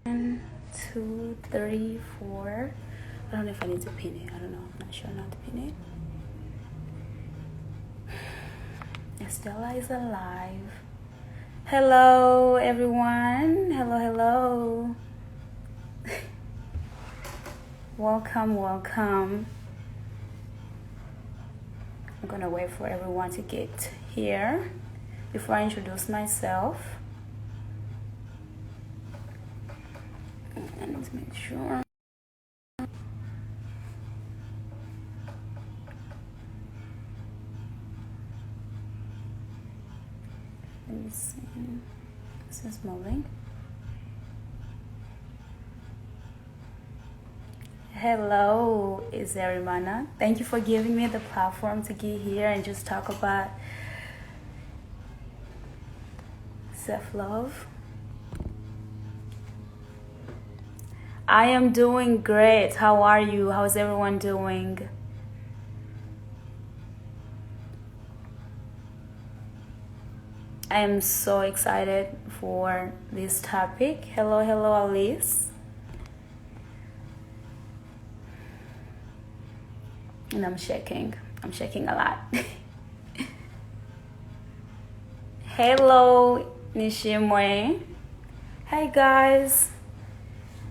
1, 2, 3, 4. I don't know if I need to pin it. I don't know. I'm not sure not to pin it. Estella is alive. Hello, everyone. Hello. Welcome. I'm gonna wait for everyone to get here before I introduce myself. I need to make sure. Let me see. This is moving. Hello, it's Arimana. Thank you for giving me the platform to get here and just talk about self-love. I am doing great. How are you? How's everyone doing? I am so excited for this topic. Hello, Alice. And I'm shaking a lot. Hello, Nishimwe. Hey guys.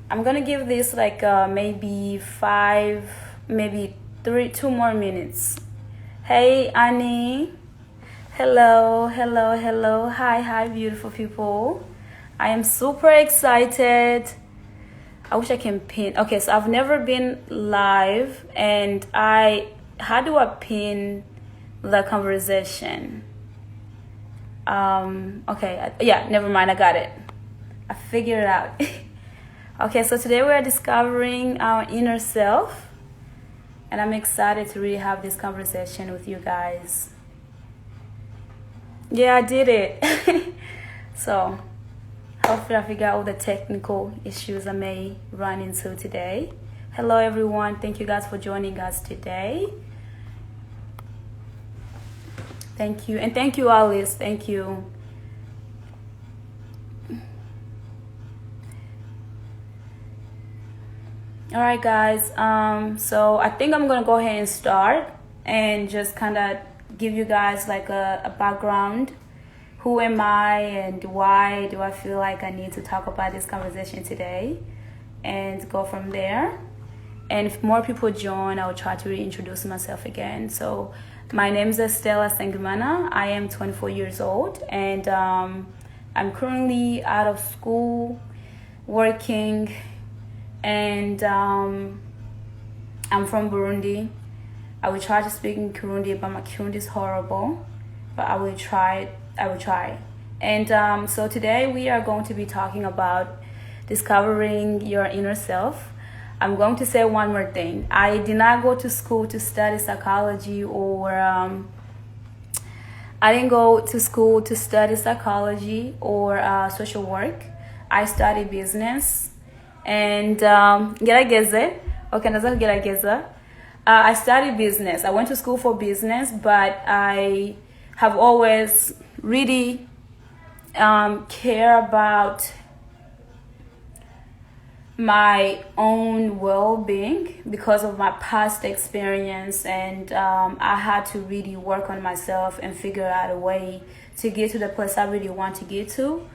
I'm gonna give this like maybe 5, maybe 2 more minutes. Hey, Annie. Hello. Hi, beautiful people. I am super excited. I wish I can pin. Okay, so I've never been live, and how do I pin the conversation? Okay, yeah, never mind. I got it. I figured it out. Okay, so today we are discovering our inner self, and I'm excited to really have this conversation with you guys. Yeah, I did it. So hopefully I figure out all the technical issues I may run into today. Hello everyone, thank you guys for joining us today. Thank you, and thank you Alice, thank you. All right guys, so I think I'm gonna go ahead and start and just kind of give you guys like a background. Who am I and why do I feel like I need to talk about this conversation today, and go from there. And if more people join, I'll try to reintroduce myself again. So my name is Estella Sangimana. I am 24 years old, and I'm currently out of school, working, and I'm from Burundi. I will try to speak in Kirundi, but my Kirundi is horrible, but I will try. And so today we are going to be talking about discovering your inner self. I'm going to say one more thing. I did not go to school to study psychology, or I didn't go to school to study psychology or social work. I studied business, and gerageze. Okay, naza gerageza. I studied business. I went to school for business, but I have always really care about my own well-being because of my past experience, and I had to really work on myself and figure out a way to get to the place I really want to get to,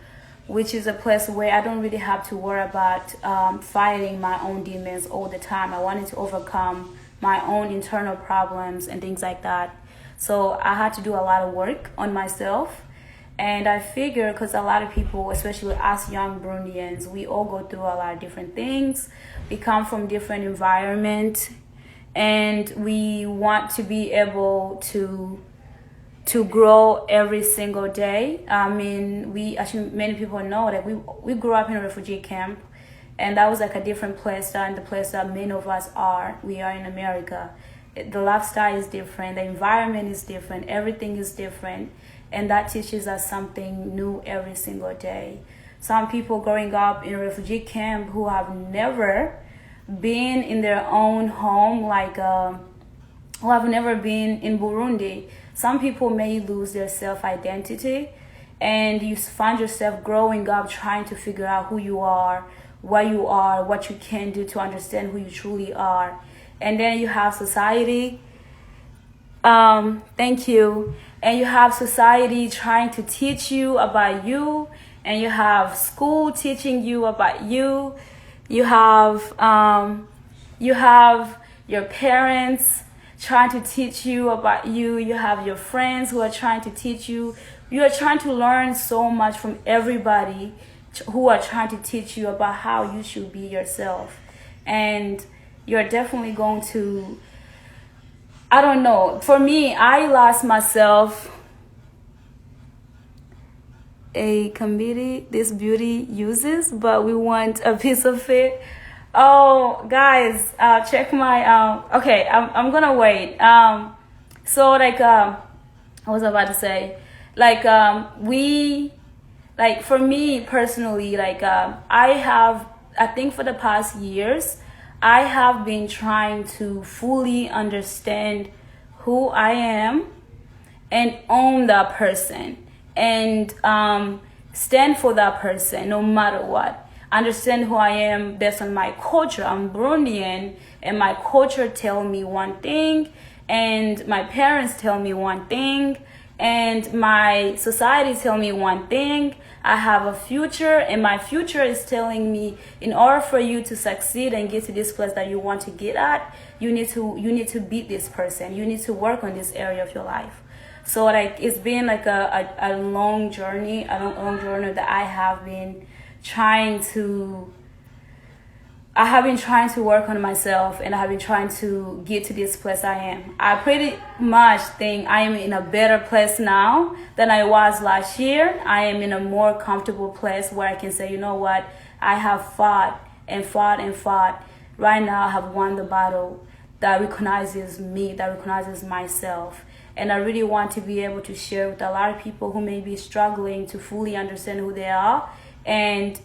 which is a place where I don't really have to worry about fighting my own demons all the time. I wanted to overcome my own internal problems and things like that. So I had to do a lot of work on myself. And I figure, because a lot of people, especially us young Burundians, we all go through a lot of different things. We come from different environments, and we want to be able to grow every single day. I mean, many people know that we grew up in a refugee camp, and that was like a different place than the place that many of us are. We are in America. The lifestyle is different, the environment is different, everything is different, and that teaches us something new every single day. Some people growing up in a refugee camp who have never been in their own home, like who have never been in Burundi, some people may lose their self-identity, and you find yourself growing up trying to figure out who you are, what you are, what you can do to understand who you truly are. And then you have society. Thank you. And you have society trying to teach you about you, and you have school teaching you about you. You have your parents trying to teach you about you. You have your friends who are trying to teach you. You are trying to learn so much from everybody who are trying to teach you about how you should be yourself. And you're definitely going to, I don't know. For me, I lost myself. A committee this beauty uses, but we want a piece of it. Oh, guys, check my, okay, I'm gonna wait. So like, what was I about to say? Like, for me personally, like, I think for the past years, I have been trying to fully understand who I am and own that person, and stand for that person no matter what. Understand who I am based on my culture. I'm Burundian, and my culture tell me one thing, and my parents tell me one thing, and my society tell me one thing. I have a future, and my future is telling me, in order for you to succeed and get to this place that you want to get at, you need to beat this person. You need to work on this area of your life. So like, it's been like a long journey, that I have been trying to work on myself, and I have been trying to get to this place I am. I pretty much think I am in a better place now than I was last year. I am in a more comfortable place where I can say, you know what, I have fought and fought and fought. Right now I have won the battle that recognizes me, that recognizes myself. And I really want to be able to share with a lot of people who may be struggling to fully understand who they are, and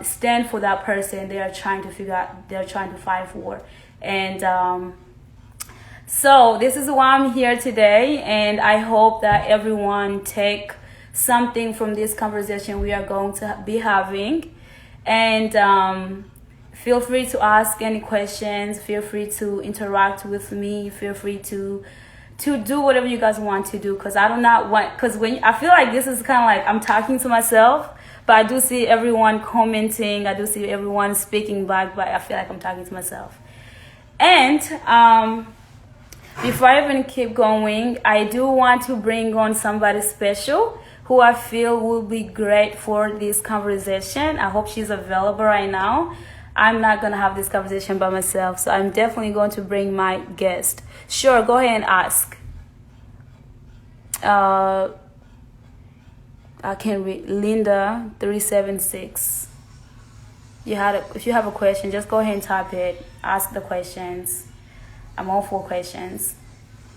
stand for that person they are trying to fight for. And so this is why I'm here today, and I hope that everyone take something from this conversation we are going to be having. And feel free to ask any questions, feel free to interact with me, feel free to do whatever you guys want to do, because I do not want, because when I feel like this is kind of like I'm talking to myself, but I do see everyone commenting, I do see everyone speaking back, but I feel like I'm talking to myself. And before I even keep going, I do want to bring on somebody special who I feel will be great for this conversation. I hope she's available right now. I'm not going to have this conversation by myself, so I'm definitely going to bring my guest. Sure, go ahead and ask. I can read. Linda 376. If you have a question, just go ahead and type it. Ask the questions. I'm all for questions.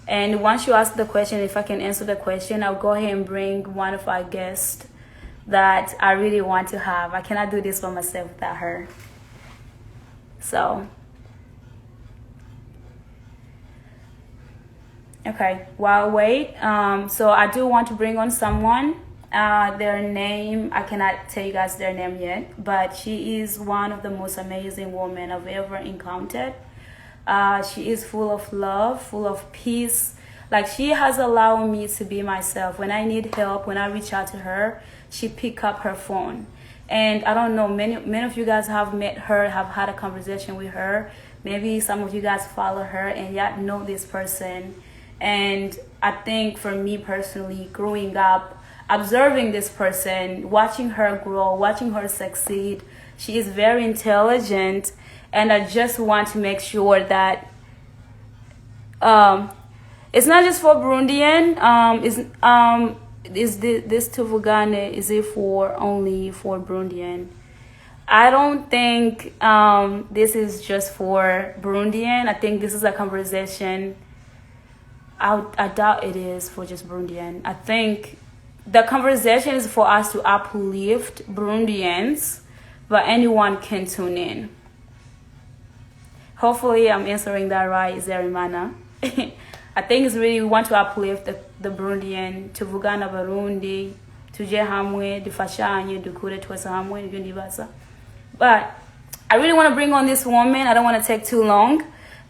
And once you ask the question, if I can answer the question, I'll go ahead and bring one of our guests that I really want to have. I cannot do this by myself without her. So, okay, while I wait, so I do want to bring on someone. Their name, I cannot tell you guys their name yet, but she is one of the most amazing women I've ever encountered. She is full of love, full of peace. Like, she has allowed me to be myself. When I need help, when I reach out to her, she pick up her phone. And I don't know, many of you guys have met her, have had a conversation with her. Maybe some of you guys follow her and yet know this person. And I think for me personally, growing up, observing this person, watching her grow, watching her succeed, she is very intelligent. And I just want to make sure that it's not just for Burundian. Is this Tuvugane, is it only for Burundian? I don't think this is just for Burundian. I think this is a conversation. I doubt it is for just Burundian. I think the conversation is for us to uplift Burundians, but anyone can tune in. Hopefully I'm answering that right, Zerimana. I think it's really, we want to uplift the Burundian, tuvugana Barundi, tuje hamwe, dufashanye, dukure twese hamwe, nibyo ndibaza. But I really want to bring on this woman. I don't want to take too long.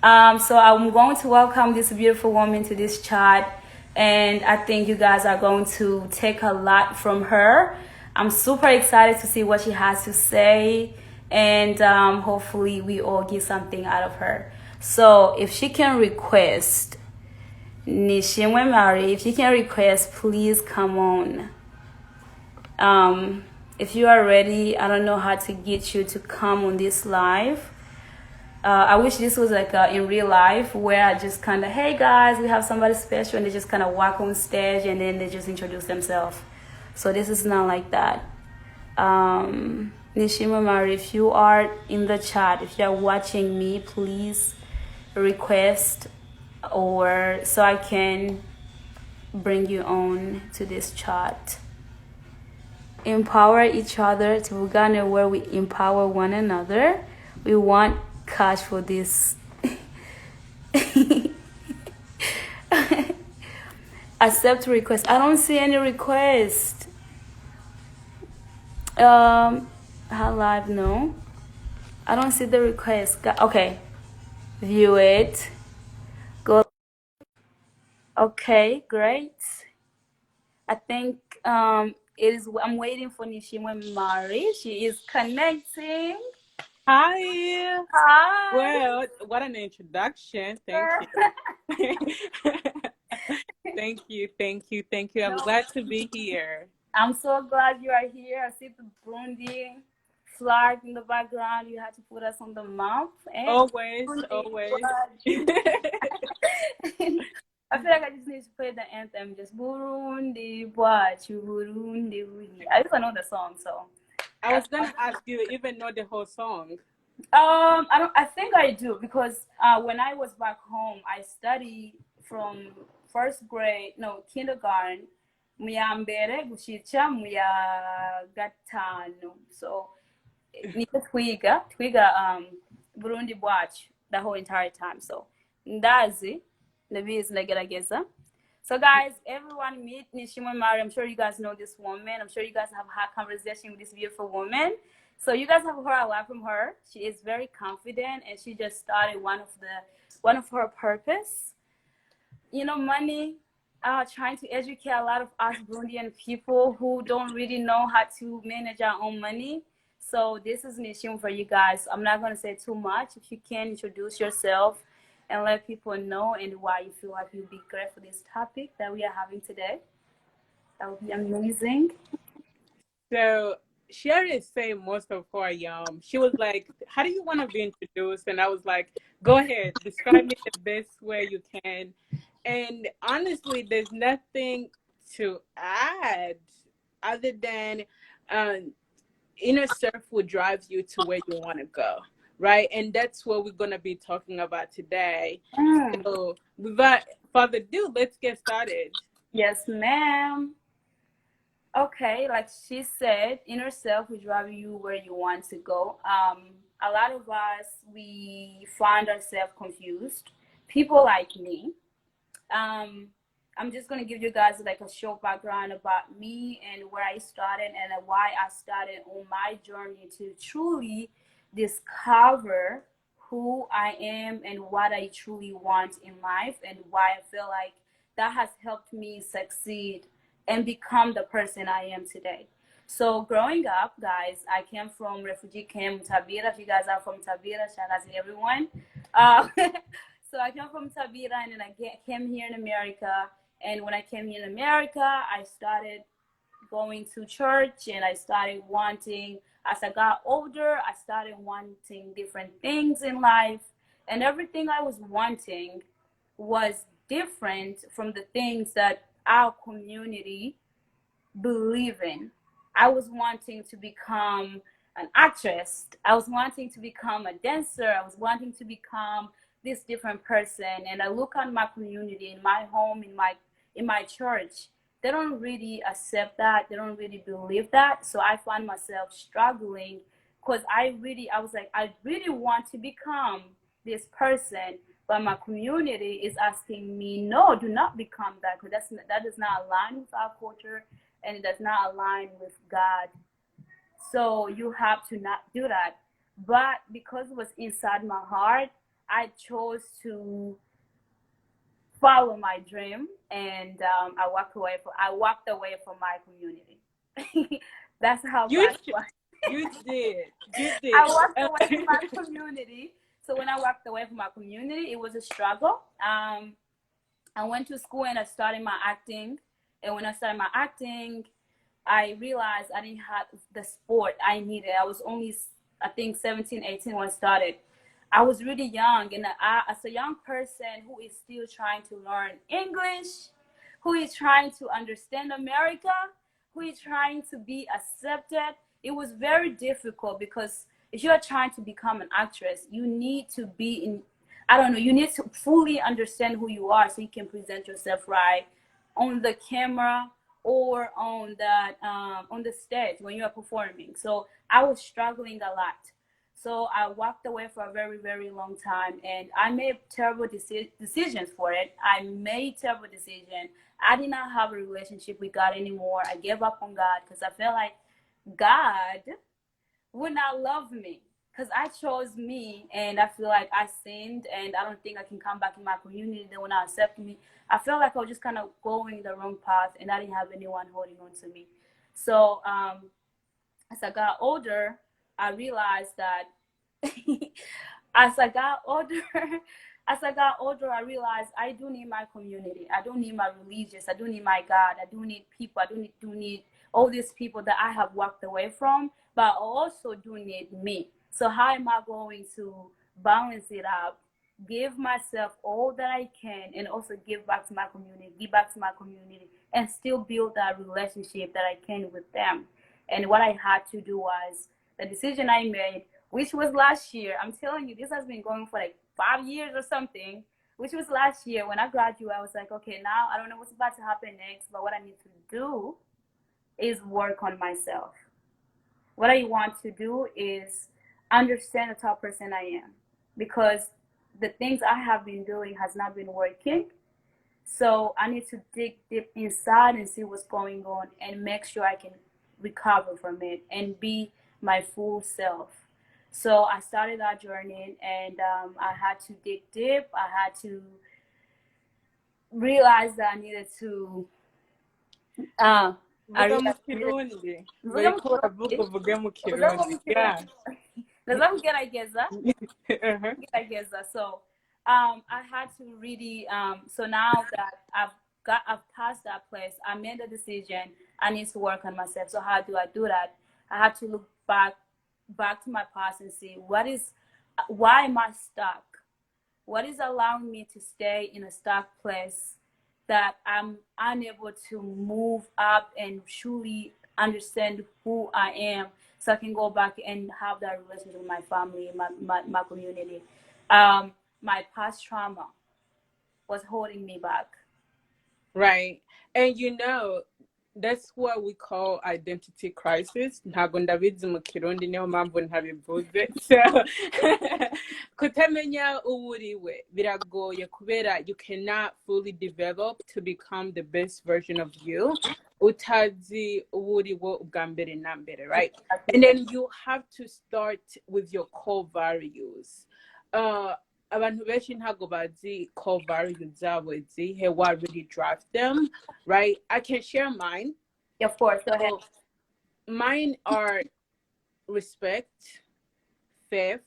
So I'm going to welcome this beautiful woman to this chat. And I think you guys are going to take a lot from her. I'm super excited to see what she has to say. And hopefully we all get something out of her. So if she can request, Nishimwe Mari, if you can request, please come on. If you are ready, I don't know how to get you to come on this live. I wish this was like in real life where I just kind of, hey guys, we have somebody special, and they just kind of walk on stage and then they just introduce themselves. So this is not like that. Nishima Mari, if you are in the chat, if you are watching me, please request or so I can bring you on to this chat. Empower each other to Uganda where we empower one another. We want cash for this. Accept request. I don't see any request. How live? No. I don't see the request. Okay. View it. Go. Okay, great. I think it is. I'm waiting for Nishimwe Mari. She is connecting. Hi. Hi. Well, what an introduction. Thank you. Thank you. I'm glad to be here. I'm so glad you are here. I see the Burundi flag in the background. You had to put us on the map. And Always. I feel like I just need to play the anthem. Just Burundi, Bwachu, Burundi, Burundi. I just don't know the song, so. I was gonna ask you, even know the whole song. I think I do because when I was back home, I studied from kindergarten. Muyambere gushitsa muya gatanu. So niko twiga Burundi Bwacu the whole entire time. So ndazi ndabizi ndagerageza. So guys, everyone meet Nishimwe Mari. I'm sure you guys know this woman. I'm sure you guys have had conversation with this beautiful woman. So you guys have heard a lot from her. She is very confident, and she just started one of her purpose. You know, money. Trying to educate a lot of us Burundian people who don't really know how to manage our own money. So this is Nishim for you guys. I'm not gonna say too much. If you can introduce yourself and let people know and why you feel like you'd be great for this topic that we are having today, that would be amazing. So she already said most of her she was like, how do you want to be introduced? And I was like, go ahead, describe me the best way you can. And honestly, there's nothing to add other than inner self will drive you to where you want to go, right? And that's what we're going to be talking about today. So without further ado, let's get started. Yes, ma'am. Okay, like she said, inner self will drive you where you want to go. A lot of us, we find ourselves confused. People like me. I'm just gonna give you guys like a short background about me and where I started and why I started on my journey to truly discover who I am and what I truly want in life, and why I feel like that has helped me succeed and become the person I am today. So growing up, guys, I came from refugee camp Tabira. If you guys are from Tabira, shout out to everyone. So I came from Tabira, and then I came here in America. And when I came here in America, I started going to church, and I started wanting, as I got older, I started wanting different things in life. And everything I was wanting was different from the things that our community believe in. I was wanting to become an actress. I was wanting to become a dancer. I was wanting to become this different person. And I look at my community, in my home, in my church, they don't really accept that. They don't really believe that. So I find myself struggling because I was like, I really want to become this person, but my community is asking me, no, do not become that, because that does not align with our culture, and it does not align with God So you have to not do that. But because it was inside my heart, I chose to follow my dream, and I walked away from my community. That's how You bad it was. you did. You I did. walked away from my community. So when I walked away from my community, it was a struggle. I went to school and I started my acting. And when I started my acting, I realized I didn't have the sport I needed. I was only, I think, 17, 18 when I started. I was really young, and as a young person who is still trying to learn English, who is trying to understand America, who is trying to be accepted, it was very difficult because if you are trying to become an actress, you need to be in, I don't know, you need to fully understand who you are so you can present yourself right on the camera or on the stage when you are performing. So I was struggling a lot. So I walked away for a very, very long time, and I made terrible decisions for it. I made terrible decisions. I did not have a relationship with God anymore. I gave up on God because I felt like God would not love me because I chose me, and I feel like I sinned, and I don't think I can come back in my community. They will not accept me. I felt like I was just kind of going the wrong path, and I didn't have anyone holding on to me. So as I got older, I realized that as I got older, as I got older, I realized I do need my community. I don't need my religious. I do need my God. I do need people. Do need all these people that I have walked away from, but I also do need me. So how am I going to balance it out? Give myself all that I can, and also give back to my community. Give back to my community, and still build that relationship that I can with them. And what I had to do was the decision I made, which was last year. I'm telling you, this has been going for like 5 years or something, which was last year. When I graduated, I was like, okay, now I don't know what's about to happen next, but what I need to do is work on myself. What I want to do is understand the type of person I am, because the things I have been doing has not been working. So I need to dig deep inside and see what's going on and make sure I can recover from it and be my full self. So I started that journey, and I had to dig deep. I had to realize that I needed to. I Vuga mu realized I needed. Kirundi. Mvuge mu Bariko Kirundi. baravuga uvuge mu Uvuge ngo Kirundi. mu Yeah. Kirundi. Ndaza kugerageza. Uh-huh. Gerageza. So I had to really so now that I've passed that place, I made the decision I need to work on myself. So how do I do that? I had to look back to my past and see why am I stuck? What is allowing me to stay in a stuck place that I'm unable to move up and truly understand who I am, so I can go back and have that relationship with my family, my community. My past trauma was holding me back. Right. And you know, that's what we call identity crisis. Ntabwo ndabizi mu Kirundi, niyo mpamvu ntabivuze. So kutamenya uwo uriwe biragoye kubera you cannot fully develop to become the best version of you utazi uwo uriwe ubwa mbere na mbere, right? And then you have to start with your core values. Abantu benshi ntago bazi core values zabo izihe, what really drives them, right? I can share mine. Of course, go ahead. So mine are respect, faith,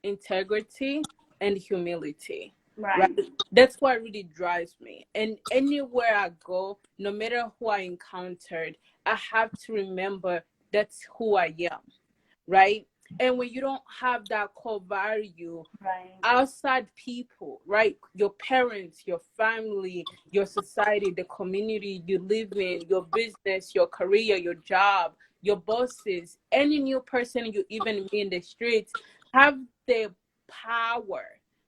integrity, and humility. Right. That's what really drives me. And anywhere I go, no matter who I encountered, I have to remember that's who I am, right? And when you don't have that core value, Right. outside people, right? Your parents, your family, your society, the community you live in, your business, your career, your job, your bosses, any new person you even meet in the streets have the power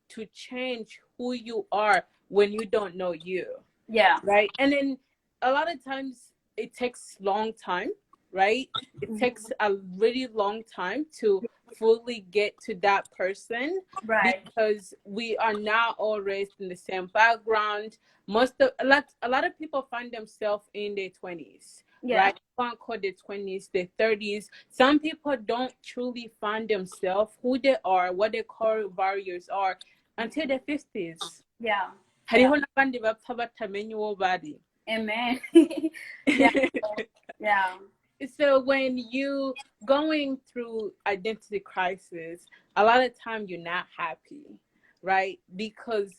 to change who you are when you don't know you. Yeah. Right. And then a lot of times it takes long time, right? It takes a really long time to fully get to that person, Right. because we are not all raised in the same background. A lot of people find themselves in their 20s, Yeah. right? Quote unquote the 20s, the 30s. Some people don't truly find themselves, who they are, what their core values are until their 50s. Yeah. Yeah. Hariho n'abandi bapfa batamenya uwo bari. Amen. Yeah. Yeah. So when you going through identity crisis, a lot of time you're not happy, right? Because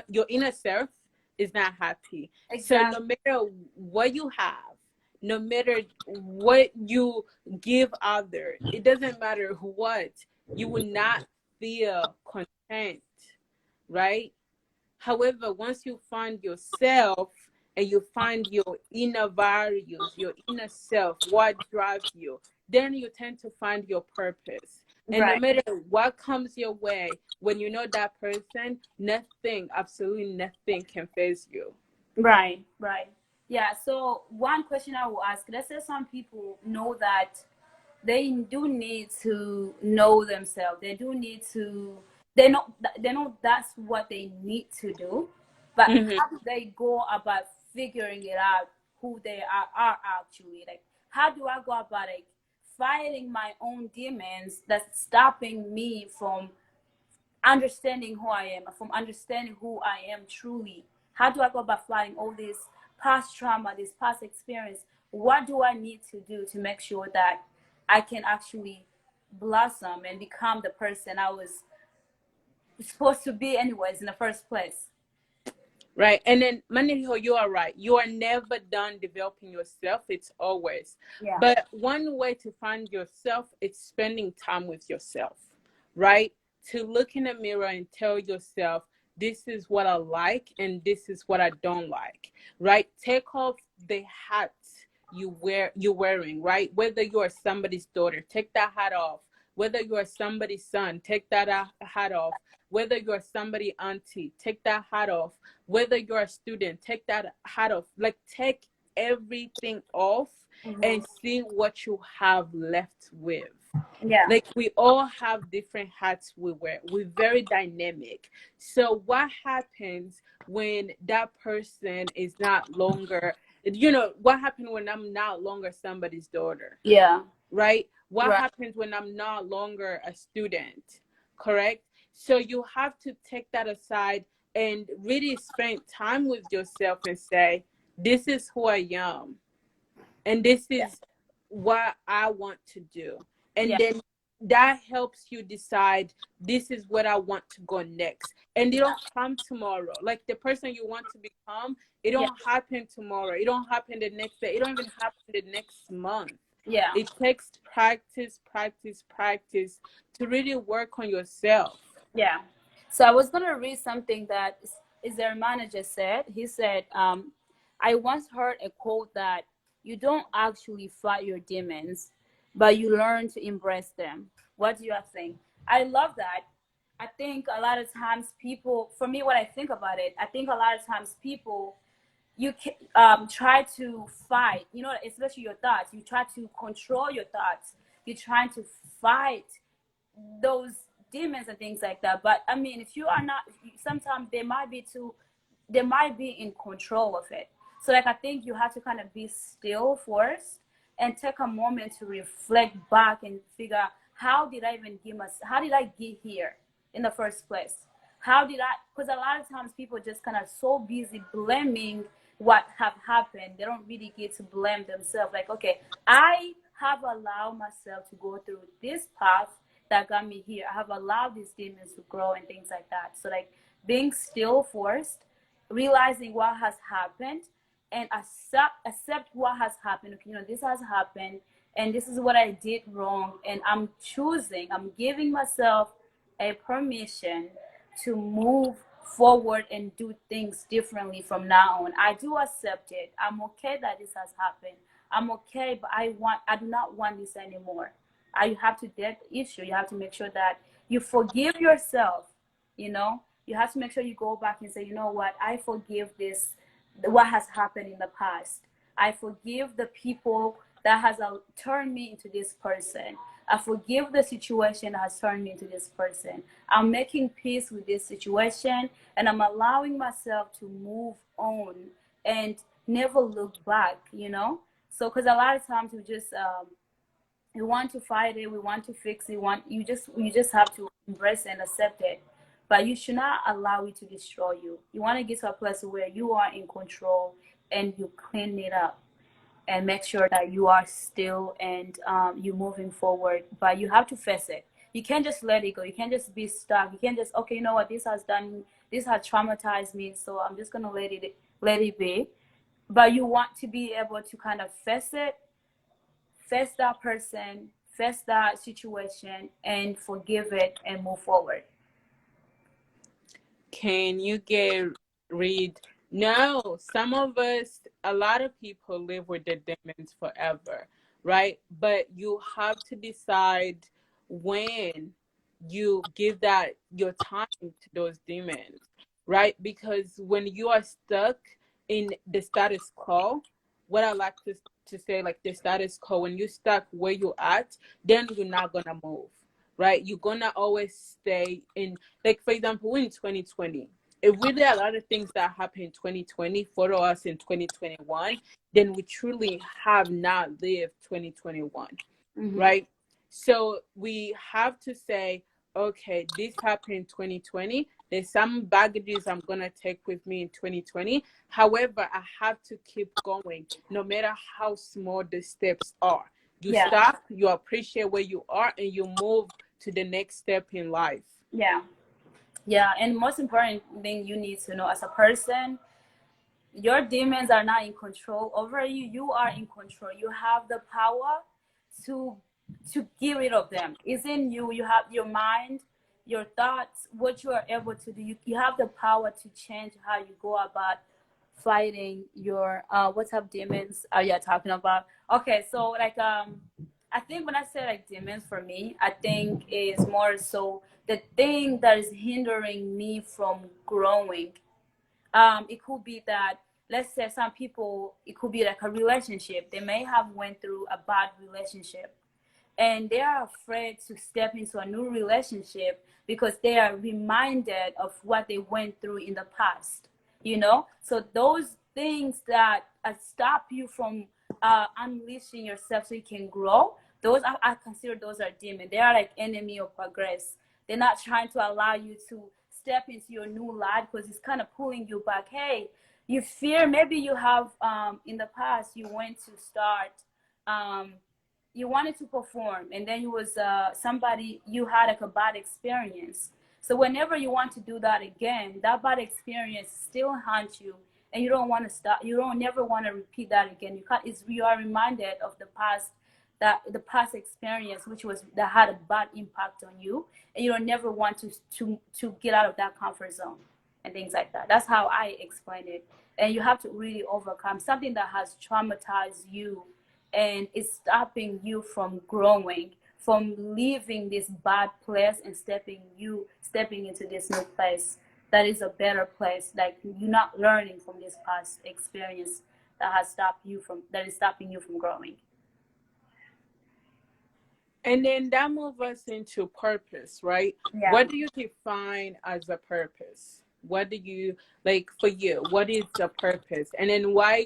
your inner self is not happy. So no Exactly. matter what you have, no matter what you give other, it doesn't matter what, you will not feel content, right? However, once you find yourself and you find your inner values, your inner self, what drives you, then you tend to find your purpose. And no Right. matter what comes your way, when you know that person, nothing, absolutely nothing can phase you. Right. Right. Yeah. So one question I will ask, let's say some people know that they do need to know themselves. They do need to. They know that's what they need to do. But Mm-hmm. how do they go about figuring it out who they are actually? Like, how do I go about like fighting my own demons that's stopping me from understanding who I am, from understanding who I am truly? How do I go about fighting all this past trauma, this past experience? What do I need to do to make sure that I can actually blossom and become the person I was supposed to be, anyways, in the first place? Right. And then, Maniriho, you are right. You are never done developing yourself. It's always. Yeah. But one way to find yourself is spending time with yourself, right? To look in the mirror and tell yourself, this is what I like and this is what I don't like, right? Take off the hat you're wearing, right? Whether you are somebody's daughter, take that hat off. Whether you are somebody's son, take that hat off. Whether you're somebody auntie, take that hat off. Whether you're a student, take that hat off. Like, take everything off and see what you have left with. Yeah. Like, we all have different hats we wear. We're very dynamic. So what happens when that person is not longer, what happened when I'm not longer somebody's daughter, Yeah. right? What Right. happens when I'm not longer a student, correct? So you have to take that aside and really spend time with yourself and say, this is who I am. And this Yeah. is what I want to do. And Yeah. then that helps you decide, this is what I want to go next. And it don't come tomorrow. Like, the person you want to become, it Yeah. don't happen tomorrow. It don't happen the next day. It don't even happen the next month. Yeah. It takes practice, practice, practice to really work on yourself. Yeah. So I was gonna read something that is their manager said. He said, I once heard a quote that you don't actually fight your demons, but you learn to embrace them. What do you think? I love that. I think a lot of times people, for me, when I think about it, I think a lot of times people, you can try to fight, especially your thoughts. You try to control your thoughts. You're trying to fight those demons and things like that. But I mean, if you are not, sometimes they might be in control of it. So like, I think you have to kind of be still first and take a moment to reflect back and figure out, how did I get here in the first place? How did I, because a lot of times people just kind of so busy blaming what have happened, they don't really get to blame themselves. Like, okay, I have allowed myself to go through this path that got me here. I have allowed these demons to grow and things like that. So like, being still first, realizing what has happened, and accept what has happened. Okay, this has happened, and this is what I did wrong, and I'm giving myself a permission to move forward and do things differently from now on. I do accept it. I'm okay that this has happened. I'm okay, but I do not want this anymore. You have to get the issue. You have to make sure that you forgive yourself. You have to make sure you go back and say, you know what, I forgive this, what has happened in the past. I forgive the people that has turned me into this person. I forgive the situation that has turned me into this person. I'm making peace with this situation, and I'm allowing myself to move on and never look back. So because a lot of times we just we want to fight it, we want to fix it, you just have to embrace and accept it. But you should not allow it to destroy you. You want to get to a place where you are in control and you clean it up and make sure that you are still and you're moving forward. But you have to face it. You can't just let it go. You can't just be stuck. You can't just, okay, you know what, this has traumatized me, so I'm just gonna let it be. But you want to be able to kind of face it, face that person, face that situation, and forgive it and move forward. Can you get rid? No, some of us, a lot of people live with their demons forever, right? But you have to decide when you give that your time to those demons, right? Because when you are stuck in the status quo, what I like to say, like the status quo, when you're stuck where you're at, then you're not gonna move, right? You're gonna always stay in, like for example, in 2020, if we did a lot of things that happened in 2020 for us in 2021, then we truly have not lived 2021, Mm-hmm. right? So we have to say, okay, this happened in 2020. There's some baggages I'm going to take with me in 2020. However, I have to keep going no matter how small the steps are. You Yeah. stop, you appreciate where you are, and you move to the next step in life. Yeah. Yeah. And most important thing you need to know as a person, your demons are not in control over you. You are in control. You have the power to get rid of them. It's in you. You have your mind, your thoughts, what you are able to do. You have the power to change how you go about fighting your what type of demons are you talking about? Okay, so like I think when I say like demons, for me, I think is more so the thing that is hindering me from growing. It could be that, let's say some people, it could be like a relationship. They may have went through a bad relationship and they are afraid to step into a new relationship because they are reminded of what they went through in the past, you know. So those things that stop you from unleashing yourself so you can grow, those I consider those are demons. They are like enemy of progress. They're not trying to allow you to step into your new life because it's kind of pulling you back. Hey, you fear, maybe you have in the past you went to start you wanted to perform and then you was somebody, you had like a bad experience. So whenever you want to do that again, that bad experience still haunts you and you don't want to stop, you don't never want to repeat that again. You are reminded of the past, that the past experience which was that had a bad impact on you, and you don't never want to get out of that comfort zone and things like that. That's how I explain it. And you have to really overcome something that has traumatized you and it's stopping you from growing, from leaving this bad place and stepping into this new place that is a better place. Like you're not learning from this past experience that is stopping you from growing. And then that moves us into purpose, right? Yeah. What do you define as a purpose? What do you, like for you, what is the purpose? And then why,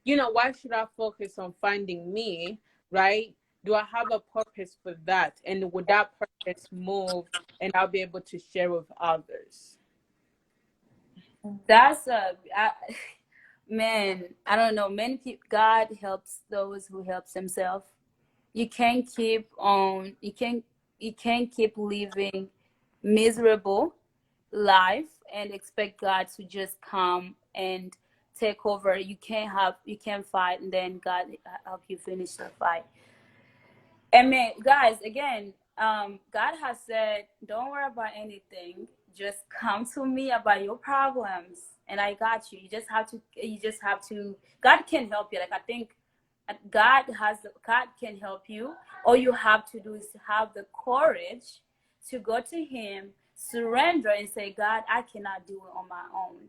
why should I focus on finding me, right? Do I have a purpose for that? And would that purpose move and I'll be able to share with others? That's man, I don't know. Many people, God helps those who helps themselves. You can't keep on. You can't keep living miserable life and expect God to just come and take over. You can't fight and then God help you finish the fight. And man, guys, again, God has said, don't worry about anything. Just come to me about your problems, and I got you. You just have to. God can help you. Like I think, God can help you. All you have to do is have the courage to go to Him, surrender, and say, God, I cannot do it on my own.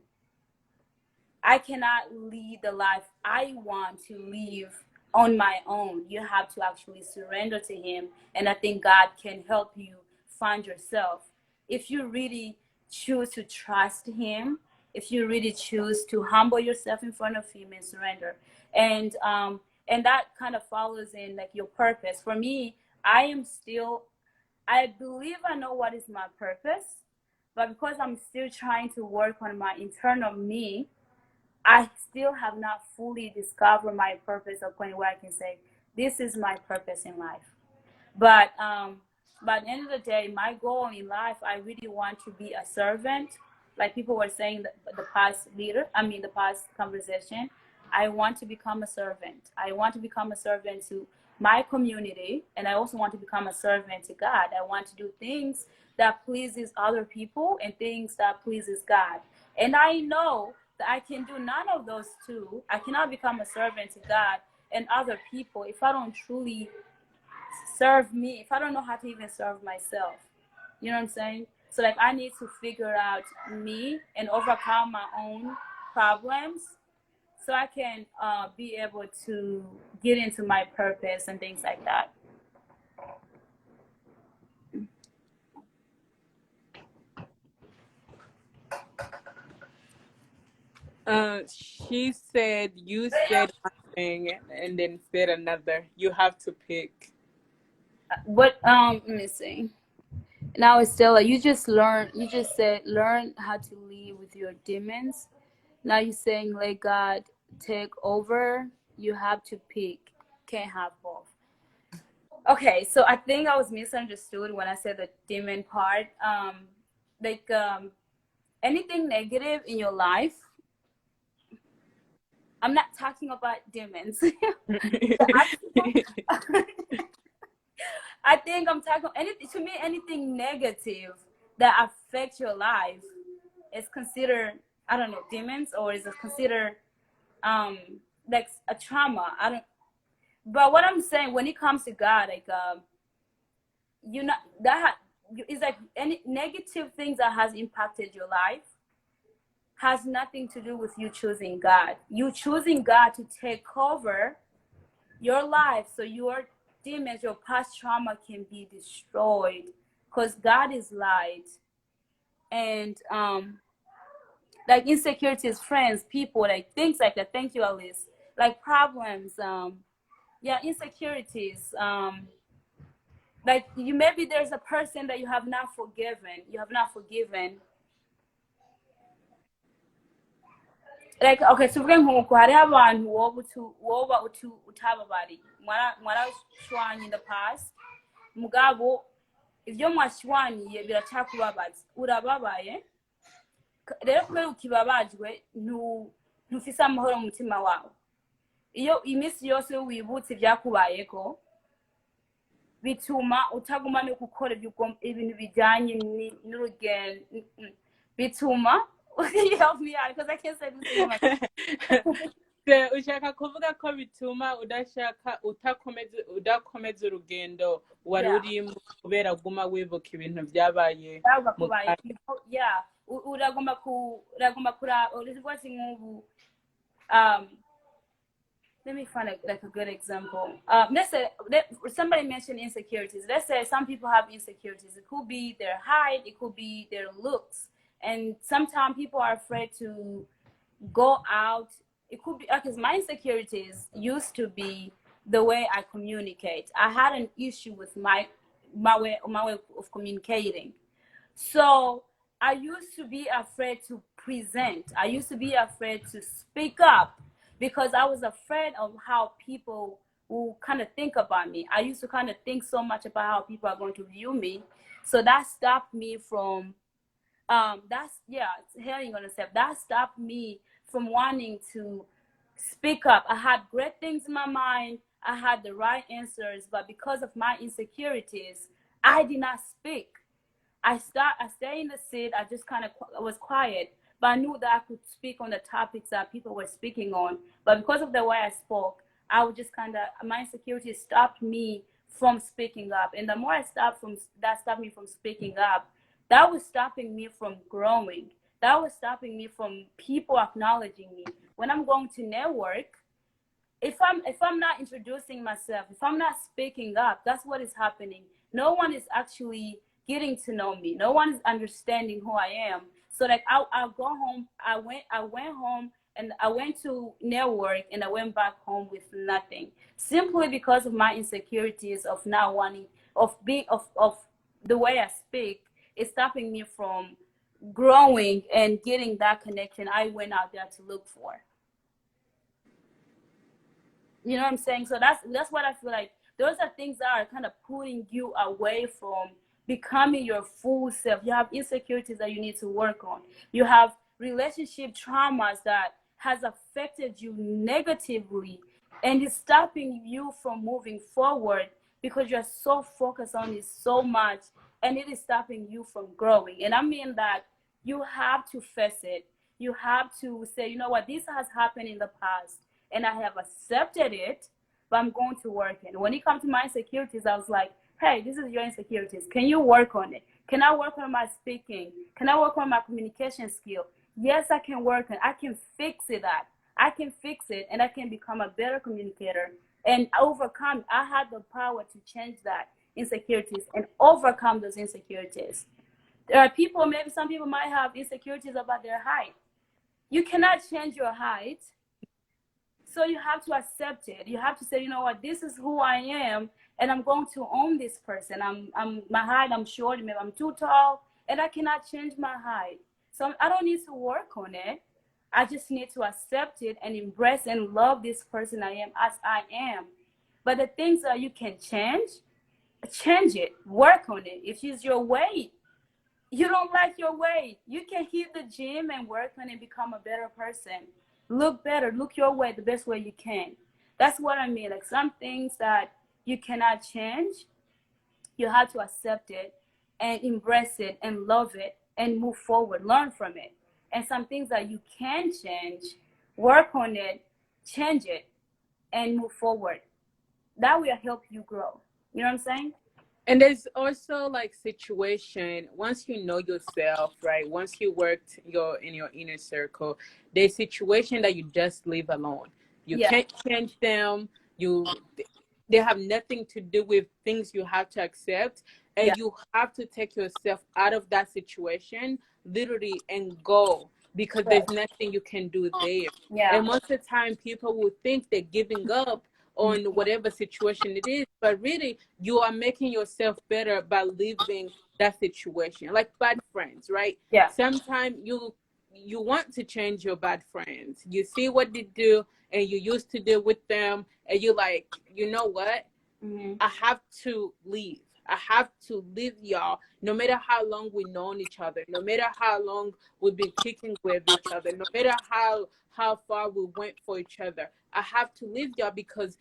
I cannot lead the life I want to live on my own. You have to actually surrender to Him. And I think God can help you find yourself. If you really choose to trust Him, if you really choose to humble yourself in front of Him and surrender. And and that kind of follows in like your purpose. For me, I believe I know what is my purpose, but because I'm still trying to work on my internal me, I still have not fully discovered my purpose, a point where I can say, this is my purpose in life. But at the end of the day, my goal in life, I really want to be a servant. Like people were saying, the past leader, I mean, the past conversation, I want to become a servant. I want to become a servant to my community, and I also want to become a servant to God. I want to do things that pleases other people and things that pleases God. And I know that I can do none of those two. I cannot become a servant to God and other people if I don't truly serve me, if I don't know how to even serve myself. You know what I'm saying? So like I need to figure out me and overcome my own problems so I can be able to get into my purpose and things like that. She said you said one thing and then said another. You have to pick. What let me see. Now Estella, you just said learn how to live with your demons. Now you're saying let God take over. You have to pick. Can't have both. Okay, so I think I was misunderstood when I said the demon part. Like anything negative in your life. I'm not talking about demons. I think I'm talking anything to me. Anything negative that affects your life is considered, I don't know, demons, or is it considered like a trauma? I don't. But what I'm saying when it comes to God, like you know that is like any negative things that has impacted your life has nothing to do with you choosing God. You choosing God to take over your life so your demons, your past trauma can be destroyed, because God is light. And like insecurities, friends, people, like things like that. Thank you, Alice. Like problems, yeah, insecurities, like you, maybe there's a person that you have not forgiven. Like okay, tuvuge nk'uko hariho abantu woba utababariye mwarashwanye in the past, mugabo ibyo mwashwaniye biracyakubabaza, urababaye rero kubera ukibabajwe ntufise amahoro mu mutima wawe. Iyo iminsi yose wibutse ibyakubayeko bituma utaguma no gukora ibintu bijyanye n'urugendo, bituma help me out because I can't say this. Ushaka kuvuga ko bituma udakomeza urugendo wari urimo kubera guma wibuka ibintu byabaye. Yeah, uragomba kura rwose nk'ubu. Let me find like a good example. Let's say somebody mentioned insecurities. Let's say some people have insecurities. It could be their height, it could be their looks, and sometimes people are afraid to go out. It could be because my insecurities used to be the way I communicate. I had an issue with my way of communicating. So I used to be afraid to present. I used to be afraid to speak up because I was afraid of how people will kind of think about me. I used to kind of think so much about how people are going to view me. So that stopped me from hearing on yourself. That stopped me from wanting to speak up. I had great things in my mind. I had the right answers, but because of my insecurities, I did not speak. I stayed in the seat. I just kind of was quiet, but I knew that I could speak on the topics that people were speaking on. But because of the way I spoke, I would just my insecurities stopped me from speaking up. And the more that stopped me from speaking up, that was stopping me from growing. That was stopping me from people acknowledging me. When I'm going to network, if I'm not introducing myself, if I'm not speaking up, that's what is happening. No one is actually getting to know me. No one is understanding who I am. So like I'll go home. I went home and I went to network and I went back home with nothing, simply because of my insecurities of not wanting, of being, of the way I speak is stopping me from growing and getting that connection I went out there to look for. You know what I'm saying? So that's what I feel like. Those are things that are kind of pulling you away from becoming your full self. You have insecurities that you need to work on. You have relationship traumas that has affected you negatively and is stopping you from moving forward because you're so focused on it so much, and it is stopping you from growing. And I mean that you have to face it. You have to say, you know what, this has happened in the past and I have accepted it, but I'm going to work in. When it comes to my insecurities, I was like, hey, this is your insecurities. Can you work on it? Can I work on my speaking? Can I work on my communication skill? Yes, I can work on it. I can fix it that. I can fix it and I can become a better communicator and overcome. I had the power to change that insecurities and overcome those insecurities. There are people, maybe some people might have insecurities about their height. You cannot change your height, so you have to accept it. You have to say, you know what, this is who I am, and I'm going to own this person. I'm my height, I'm short, maybe I'm too tall, and I cannot change my height. So I don't need to work on it. I just need to accept it and embrace and love this person I am as I am. But the things that you can change it, work on it. If it's your weight, you don't like your weight, you can hit the gym and work on it, become a better person, look better, look your way the best way you can. That's what I mean. Like some things that you cannot change, you have to accept it and embrace it and love it and move forward, learn from it. And some things that you can change, work on it, change it, and move forward. That will help you grow. You know what I'm saying? And there's also like situation once you know yourself, right? Once you worked your in your inner circle, there's situation that you just leave alone. You Yeah. can't change them. You they have nothing to do with things you have to accept, Yeah. and you have to take yourself out of that situation literally and go, because Right. there's nothing you can do there. Yeah. And most of the time people will think they're giving up on whatever situation it is, but really you are making yourself better by leaving that situation. Like bad friends, right? Yeah. Sometimes you want to change your bad friends. You see what they do and you used to deal with them, and you like, you know what, Mm-hmm. I have to leave. I have to leave y'all. No matter how long we've known each other, no matter how long we've been kicking with each other, no matter how far we went for each other, I have to leave y'all because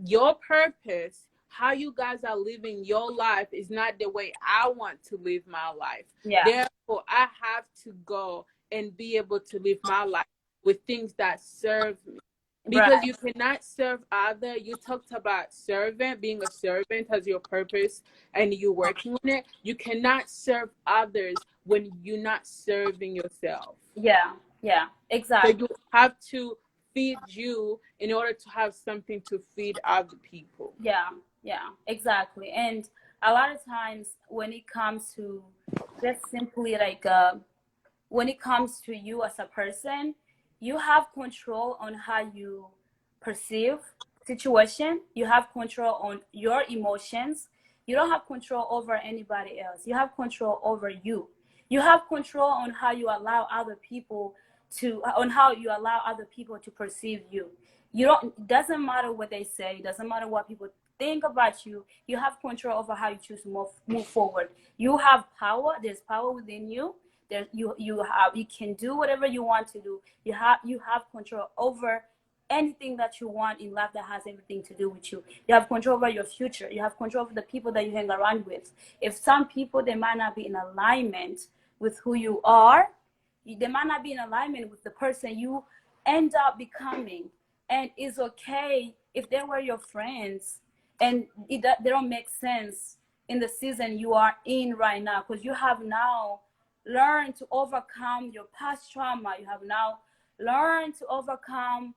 your purpose, how you guys are living your life, is not the way I want to live my life. Yeah. Therefore, I have to go and be able to live my life with things that serve me, because Right. you cannot serve other. You talked about servant, being a servant as your purpose, and you working on it. You cannot serve others when you're not serving yourself. Yeah. Yeah. So Exactly. you have to feed you in order to have something to feed other people. Yeah. Yeah. Exactly. And a lot of times when it comes to just simply like when it comes to you as a person, you have control on how you perceive situation. You have control on your emotions. You don't have control over anybody else. You have control over you. You have control on how you allow other people on how you allow other people to perceive you. You don't, it doesn't matter what they say, it doesn't matter what people think about you. You have control over how you choose to move forward. You have power. There's power within you. There, you can do whatever you want to do. You have control over anything that you want in life that has everything to do with you. You have control over your future. You have control over the people that you hang around with. If some people, they might not be in alignment with who you are, they might not be in alignment with the person you end up becoming. And it's okay if they were your friends and they don't make sense in the season you are in right now, because you have now learned to overcome your past trauma. You have now learned to overcome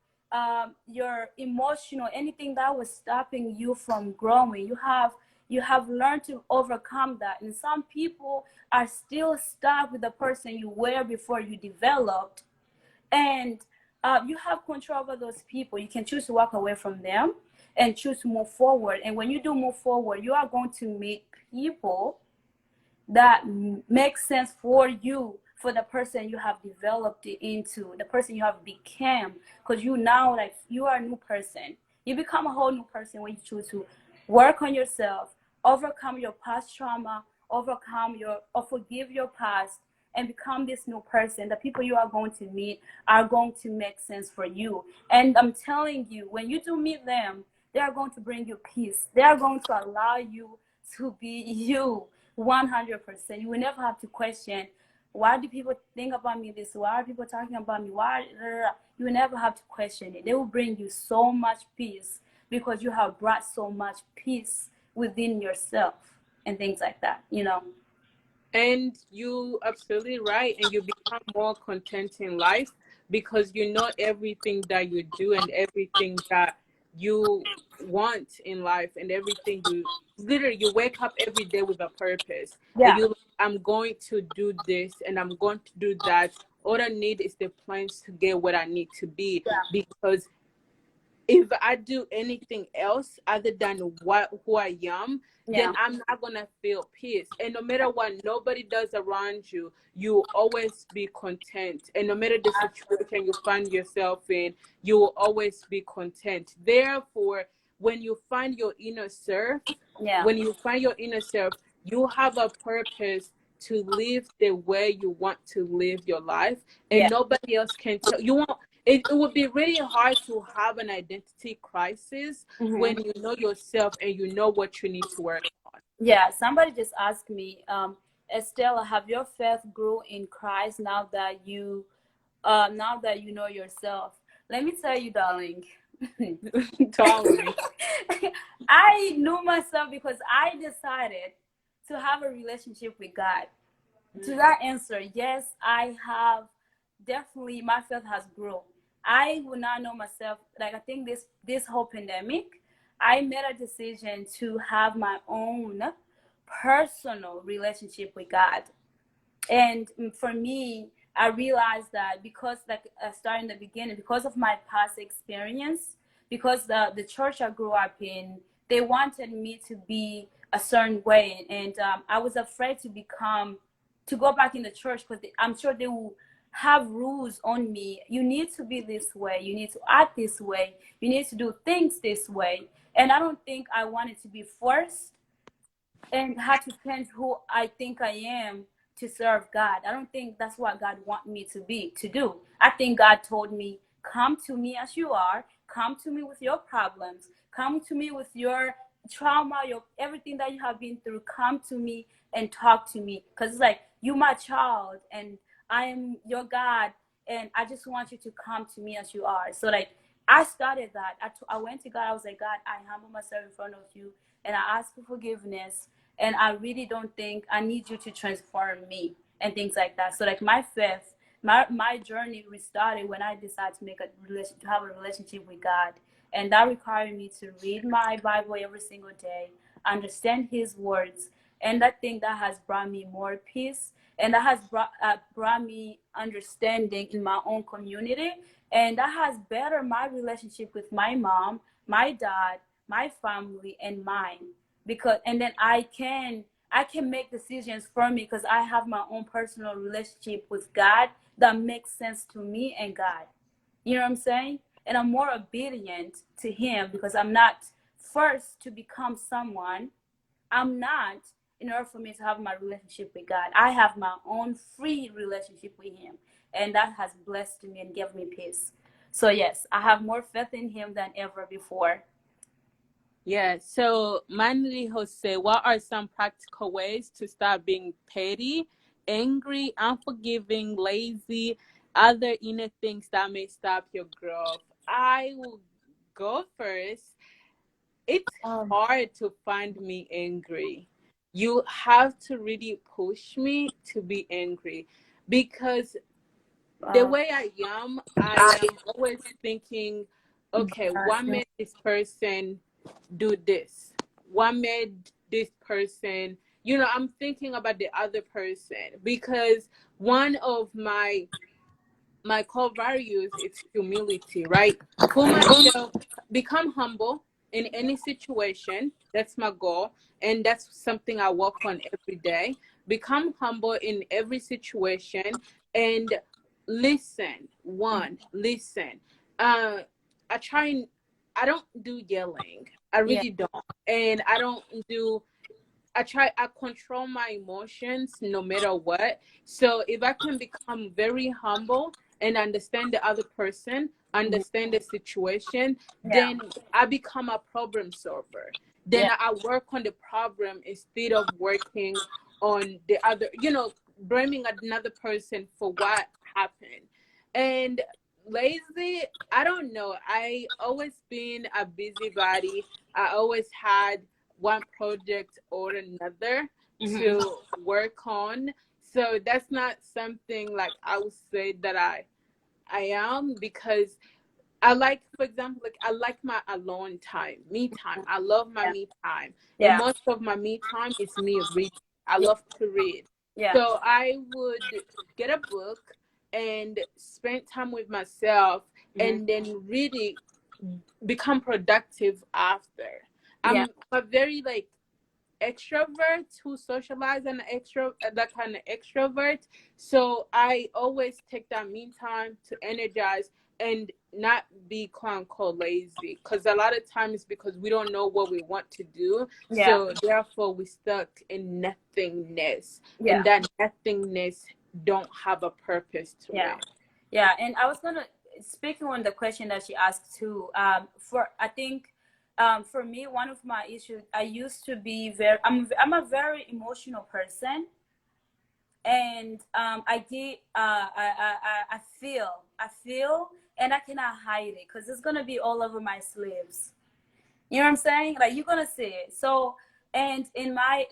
your emotional, anything that was stopping you from growing. You have learned to overcome that. And some people are still stuck with the person you were before you developed. And you have control over those people. You can choose to walk away from them and choose to move forward. And when you do move forward, you are going to meet people that makes sense for you, for the person you have developed it into, the person you have become. Because you now, like, you are a new person. You become a whole new person when you choose to work on yourself, overcome your past trauma, overcome your, or forgive your past, and become this new person. The people you are going to meet are going to make sense for you. And I'm telling you, when you do meet them, they are going to bring you peace. They are going to allow you to be you 100%. You will never have to question, why do people think about me this? Why are people talking about me? Why? You will never have to question it. They will bring you so much peace because you have brought so much peace within yourself and things like that, you know? And you absolutely right. And you become more content in life because you know everything that you do and everything that you want in life and everything you literally you wake up every day with a purpose. And Yeah, you I'm going to do this and I'm going to do that. All I need is the plans to get what I need to be, yeah, because if I do anything else other than what who I am, then yeah, I'm not gonna feel peace. And no matter what nobody does around you, you will always be content. And no matter the situation you find yourself in, you will always be content. Therefore, when you find your inner self, yeah, when you find your inner self, you have a purpose to live the way you want to live your life, and yeah. nobody else can tell you won't. It would be really hard to have an identity crisis Hmm. when you know yourself and you know what you need to work on. Yeah, somebody just asked me, Estella, have your faith grew in Christ now that you know yourself? Let me tell you, darling. Tell me. I knew myself because I decided to have a relationship with God. To that answer, yes, I have definitely, my faith has grown. I will not know myself. Like, I think this whole pandemic, I made a decision to have my own personal relationship with God. And for me, I realized that because, like, starting the beginning, because of my past experience, because the church I grew up in, they wanted me to be a certain way, and I was afraid to go back in the church because I'm sure they will have rules on me. You need to be this way, you need to act this way, you need to do things this way. And I don't think I wanted to be forced and had to change who I think I am to serve God. I don't think that's what God want me to do. I think God told me, come to me as you are, come to me with your problems, come to me with your trauma, your everything that you have been through, come to me and talk to me. Because it's like, you my child and I am your God, and I just want you to come to me as you are. So like, I started that. I went to God. I was like, God, I humble myself in front of you and I ask for forgiveness, and I really don't think I need you to transform me and things like that. So like, my faith, my journey restarted when I decided to to have a relationship with God, and that required me to read my Bible every single day, understand His words, and I think that has brought me more peace, and that has brought me understanding in my own community, and that has bettered my relationship with my mom, my dad, my family, and mine. Because, and then I can make decisions for me because I have my own personal relationship with God that makes sense to me and God. You know what I'm saying? And I'm more obedient to Him because I'm not first to become someone. I'm not, in order for me to have my relationship with God. I have my own free relationship with Him. And that has blessed me and given me peace. So, yes, I have more faith in Him than ever before. Yeah. So, Manly Jose, what are some practical ways to stop being petty, angry, unforgiving, lazy, other inner things that may stop your growth? I will go first. It's Um, hard to find me angry. You have to really push me to be angry, because the uh, way I am always thinking, okay, what uh, made this person do this? What made this person, I'm thinking about the other person, because one of my my core values, it's humility, right? Put myself, become humble in any situation. That's my goal, and that's something I work on every day. Become humble in every situation and listen. One, listen. uh I try and I don't do yelling. I Yeah. really don't. And I don't do I control my emotions no matter what. So if I can become very humble and understand the other person, Mhm. understand the situation, Yeah. then I become a problem solver. Then Yeah. I work on the problem instead of working on the other, blaming another person for what happened. And lazy, I don't know. I always been a busybody. I always had one project or another Hmm. to work on. So that's not something like I would say that I am, because I like, for example, like I like my alone time, me time. I love my Yeah. me time. And Yeah. most of my me time is me reading. I Yeah. love to read. Yeah. So I would get a book and spend time with myself Hmm. and then really become productive after. Yeah. I'm a very like extrovert who socialize and extro that kind of extrovert. So I always take that mean time to energize and not be quote unquote lazy. Because a lot of times because we don't know what we want to do. Yeah. So therefore we stuck in nothingness. Yeah. And that nothingness don't have a purpose to Yeah. it. Yeah. And I was gonna speaking on the question that she asked too. For I think, for me, one of my issues, I used to be very. I'm a very emotional person, and I get. I feel, and I cannot hide it because it's gonna be all over my sleeves. You know what I'm saying? Like you're gonna see it. So, and in my,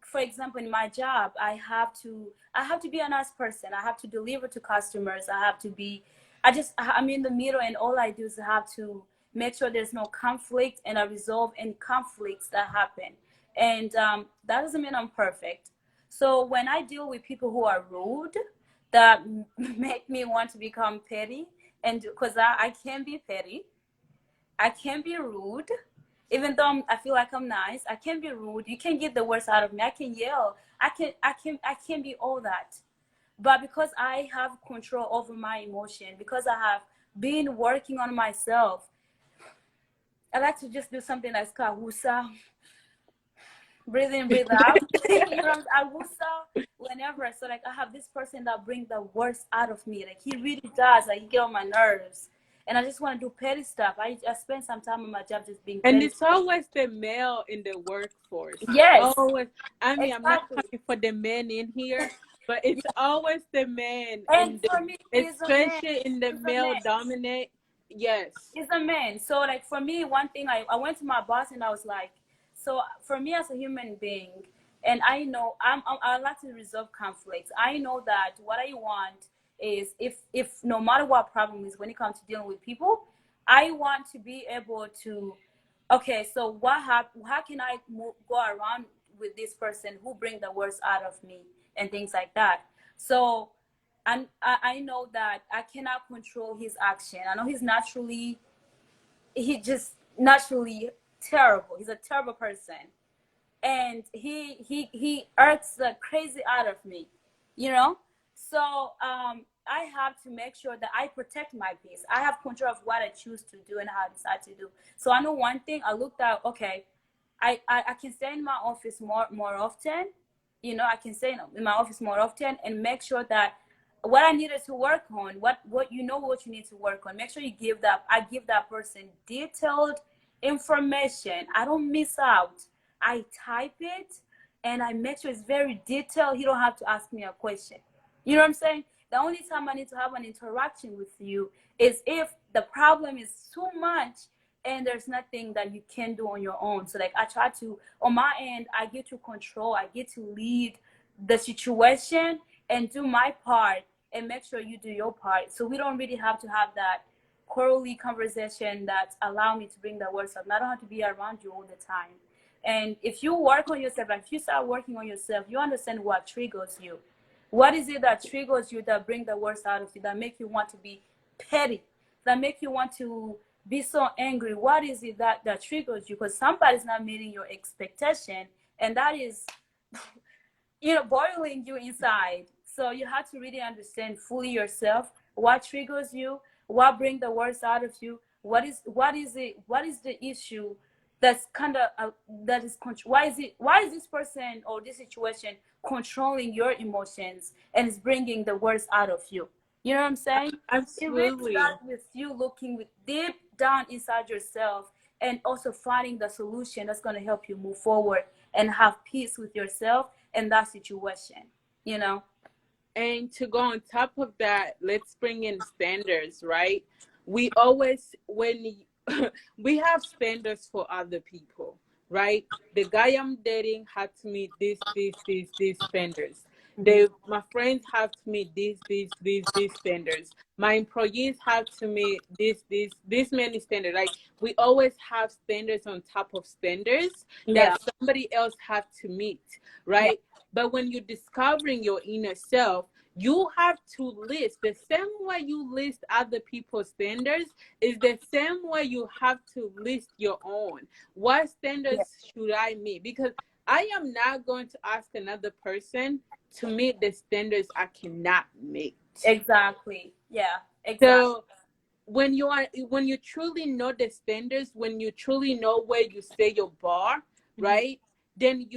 for example, in my job, I have to be a nice person. I have to deliver to customers. I have to be, I'm in the middle, and all I do is have to make sure there's no conflict, and I resolve any conflicts that happen. And that doesn't mean I'm perfect. So when I deal with people who are rude, that make me want to become petty, and because I can be petty, I can be rude, even though I feel like I'm nice. I can be rude. You can get the worst out of me. I can yell. I can be all that. But because I have control over my emotion, because I have been working on myself, I like to just do something that's called wusa, breathe in, breathe out. You know, I wusa whenever. So like I have this person that brings the worst out of me. Like he really does. Like he get on my nerves. And I just want to do petty stuff. I spend some time on my job just being And petty. it's always the male in the workforce. Yes, Always. I mean, I'm not exactly. coming for the men in here, but it's always the man And in for the, me, he's a man. especially in the He's a male man. dominate. Yes. He's a man. So like for me, one thing I went to my boss and I was like, so for me as a human being, and I know I like to resolve conflicts. I know that what I want is if no matter what problem is when it comes to dealing with people, I want to be able to, okay, so how can I go around with this person who bring the worst out of me and things like that. So and I know that I cannot control his action. I know he just naturally terrible. He's a terrible person, and he irks the crazy out of me, you know. So I have to make sure that I protect my peace. I have control of what I choose to do and how I decide to do. So I know one thing. I looked at, okay, I can stay in my office more often. You know, I can stay in my office more often and make sure that what I needed to work on, what you know what you need to work on. Make sure you give that. I give that person detailed information. I don't miss out. I type it and I make sure it's very detailed. You don't have to ask me a question. You know what I'm saying? The only time I need to have an interaction with you is if the problem is too much and there's nothing that you can do on your own. So like I try to, on my end, I get to control, I get to lead the situation and do my part and make sure you do your part. So we don't really have to have that quarterly conversation that allow me to bring the words up. I don't have to be around you all the time. And if you work on yourself, like if you start working on yourself, you understand what triggers you. What is it that triggers you, that bring the worst out of you, that make you want to be petty, that make you want to be so angry? What is it that triggers you? Because somebody's not meeting your expectation, and that is, boiling you inside. So you have to really understand fully yourself, what triggers you, what brings the worst out of you, what is the issue that's kind of that is why is this person or this situation controlling your emotions and is bringing the worst out of you? You know what I'm saying? It really Absolutely. starts with you looking with deep down inside yourself, and also finding the solution that's going to help you move forward and have peace with yourself and that situation, you know? And to go on top of that, let's bring in standards, right? We always, we have standards for other people, right? The guy I'm dating had to meet these standards. My friends have to meet these standards. My employees have to meet this many standards. Like, we always have standards on top of standards Yeah. that somebody else have to meet, right? But when you're discovering your inner self, you have to list the same way you list other people's standards is the same way you have to list your own. What standards should I meet? Because I am not going to ask another person to meet the standards I cannot meet. Exactly. Yeah. Exactly. So when you truly know the standards, when you truly know where you say your bar, right? Then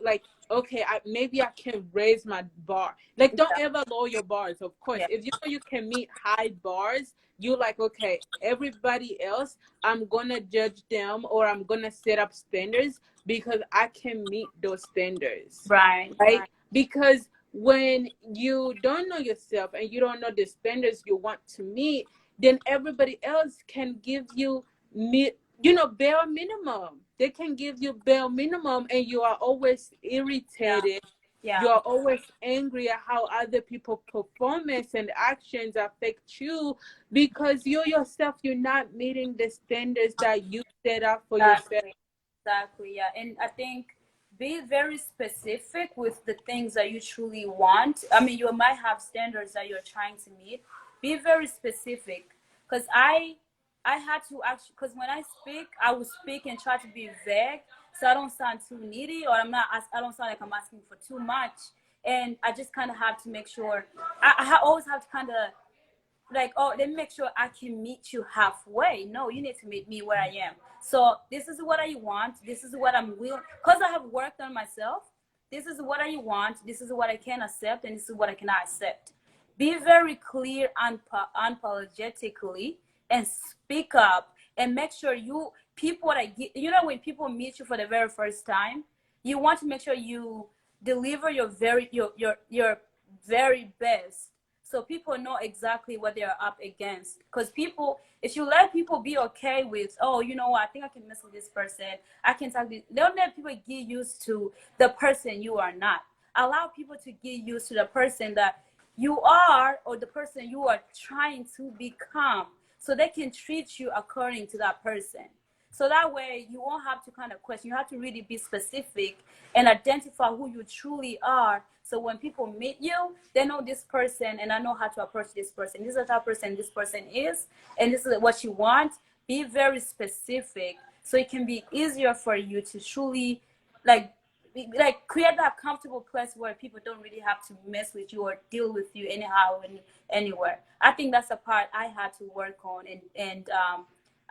like, okay, maybe I can raise my bar. Like, don't ever lower your bars. Of course, if you know you can meet high bars, you like, okay, everybody else, I'm gonna judge them, or I'm gonna set up standards because I can meet those standards, Right. Because when you don't know yourself and you don't know the standards you want to meet, then everybody else can give you bare minimum. They can give you bare minimum, and you are always irritated. Yeah. You are always angry at how other people's performance and actions affect you, because you yourself, you're not meeting the standards that you set up for yourself. Exactly. Yeah. And I think be very specific with the things that you truly want. I mean, you might have standards that you're trying to meet. Be very specific, because I had to actually, because when I speak, I will speak and try to be vague, so I don't sound too needy, or I don't sound like I'm asking for too much. And I just kind of have to make sure I always have to kind of like, oh, let me make sure I can meet you halfway. No, you need to meet me where I am. So this is what I want. This is what I'm willing, because I have worked on myself. This is what I want. This is what I can accept, and this is what I cannot accept. Be very clear unapologetically, and speak up, and make sure people that get, when people meet you for the very first time, you want to make sure you deliver your very best, so people know exactly what they're up against. Because if you let people be okay with, oh, you know what, I think I can mess with this person, I can talk this, don't let people get used to the person you are not. Allow people to get used to the person that you are, or the person you are trying to become, so they can treat you according to that person. So that way you won't have to kind of question. You have to really be specific and identify who you truly are. So when people meet you, they know this person, and I know how to approach this person. This is the type of person this person is, and this is what you want. Be very specific, so it can be easier for you to truly like create that comfortable place where people don't really have to mess with you or deal with you anyhow and anywhere. I think that's a part I had to work on, and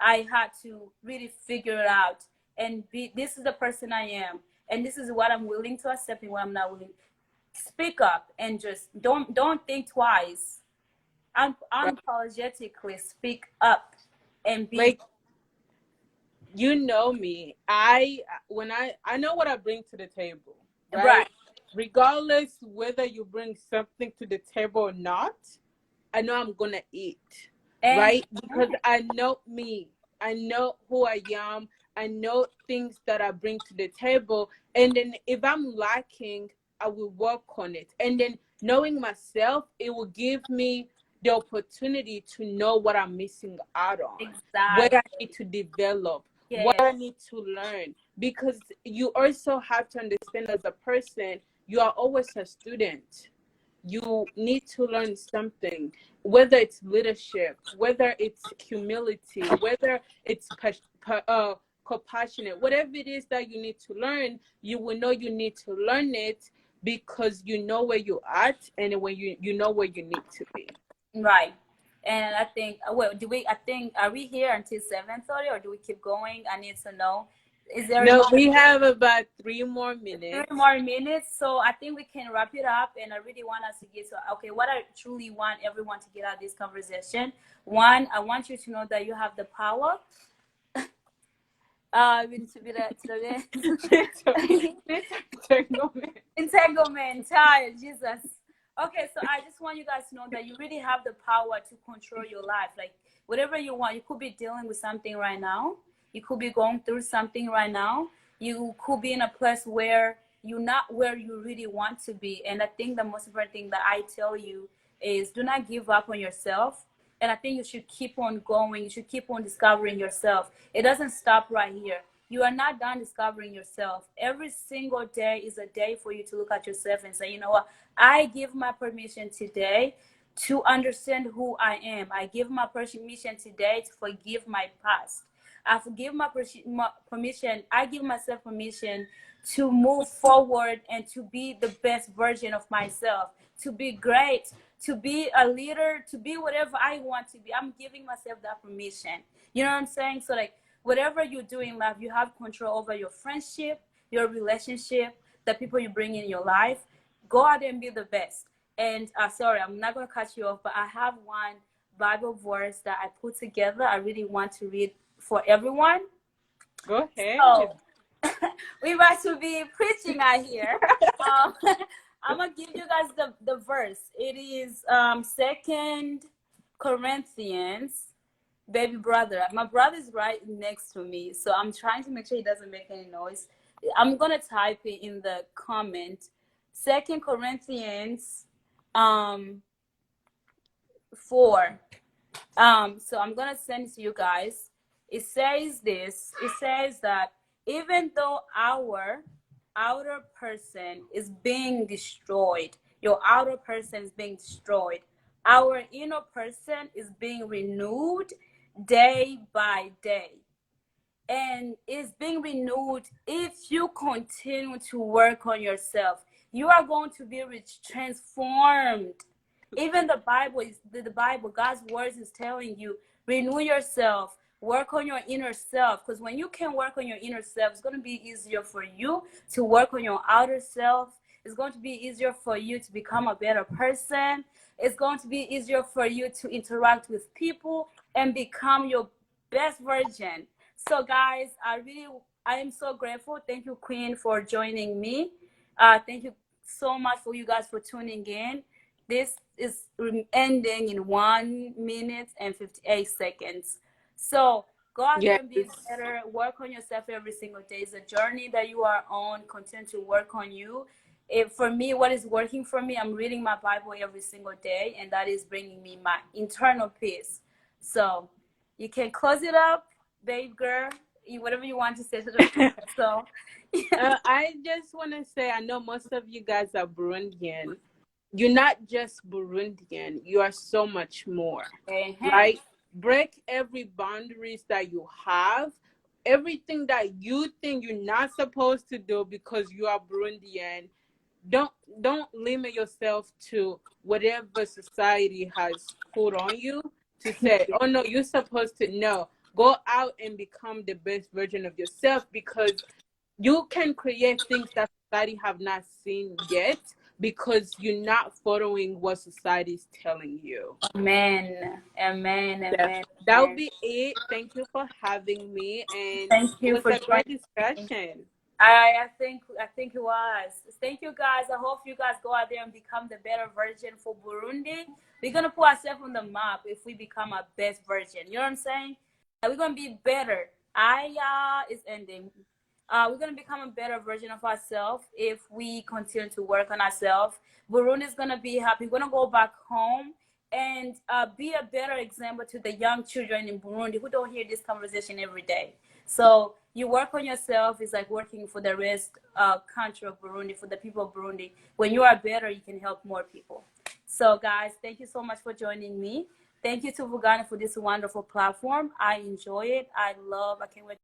I had to really figure it out, and this is the person I am, and this is what I'm willing to accept and what I'm not willing. Speak up, and just don't think twice. Unapologetically speak up, and be Like, you know me. I know what I bring to the table, right? Regardless whether you bring something to the table or not, I know I'm gonna eat, right? Because I know me. I know who I am. I know things that I bring to the table. And then if I'm lacking, I will work on it. And then knowing myself, it will give me the opportunity to know what I'm missing out on, what I need to develop, what I need to learn. Because you also have to understand, as a person, you are always a student. You need to learn something, whether it's leadership, whether it's humility, whether it's compassionate, whatever it is that you need to learn, you will know you need to learn it because you know where you're at and when you know where you need to be. Right. And I think, well, I think, are we here until 7:30 or do we keep going? I need to know. Is there No, enough? we have about 3 more 3 minutes. more minutes, so I think we can wrap it up. And I really want us to get to, okay, what I truly want everyone to get out of this conversation. One, I want you to know that you have the power. We need to be that entanglement, child, Jesus. Okay, so I just want you guys to know that you really have the power to control your life. Like whatever you want, you could be dealing with something right now. You could be going through something right now. You could be in a place where you're not where you really want to be. And I think the most important thing that I tell you is do not give up on yourself. And I think you should keep on going. You should keep on discovering yourself. It doesn't stop right here. You are not done discovering yourself. Every single day is a day for you to look at yourself and say, you know what? I give my permission today to understand who I am. I give my permission today to forgive my past. I forgive my permission. I give myself permission to move forward and to be the best version of myself, to be great, to be a leader, to be whatever I want to be. I'm giving myself that permission. You know what I'm saying? So like whatever you do in life, you have control over your friendship, your relationship, the people you bring in your life. Go out and be the best. And sorry, I'm not going to cut you off, but I have one Bible verse that I put together. I really want to read for everyone. Go ahead. So, we're about to be preaching out here. I'm going to give you guys the verse. It is 2 Corinthians. Baby brother, my brother's right next to me, so I'm trying to make sure he doesn't make any noise. I'm going to type it in the comment. 2 Corinthians 4. So I'm going to send it to you guys. It says this. It says that even though our outer person is being destroyed, your outer person is being destroyed, our inner person is being renewed day by day. And it's being renewed if you continue to work on yourself. You are going to be transformed. Even the Bible, God's words is telling you, renew yourself, work on your inner self. Because when you can work on your inner self, it's going to be easier for you to work on your outer self. It's going to be easier for you to become a better person. It's going to be easier for you to interact with people and become your best version. So guys, I am so grateful. Thank you, Queen, for joining me. Thank you so much for you guys for tuning in. This is ending in 1 minute and 58 seconds. So go out there and be better. Work on yourself every single day. It's a journey that you are on. Continue to work on you. For me, what is working for me, I'm reading my Bible every single day, and that is bringing me my internal peace. So you can close it up, babe girl, whatever you want to say to the people. So I just want to say, I know most of you guys are Burundian. You're not just Burundian. You are so much more. Right? Break every boundaries that you have. Everything that you think you're not supposed to do because you are Burundian. Don't limit yourself to whatever society has put on you to say, oh no, you're supposed to know. Go out and become the best version of yourself, because you can create things that society have not seen yet because you're not following what society is telling you. Amen. That would be it. Thank you for having me, and thank you for a great discussion. I think it was. Thank you guys. I hope you guys go out there and become the better version for Burundi. We're gonna put ourselves on the map if we become our best version. You know what I'm saying? We're gonna be better. Is ending. We're gonna become a better version of ourselves if we continue to work on ourselves. Burundi is gonna be happy. We're gonna go back home and be a better example to the young children in Burundi who don't hear this conversation every day. So you work on yourself is like working for the rest country of Burundi, for the people of Burundi. When you are better, you can help more people. So guys, thank you so much for joining me. Thank you to Vugana for this wonderful platform. I enjoy it. I can't wait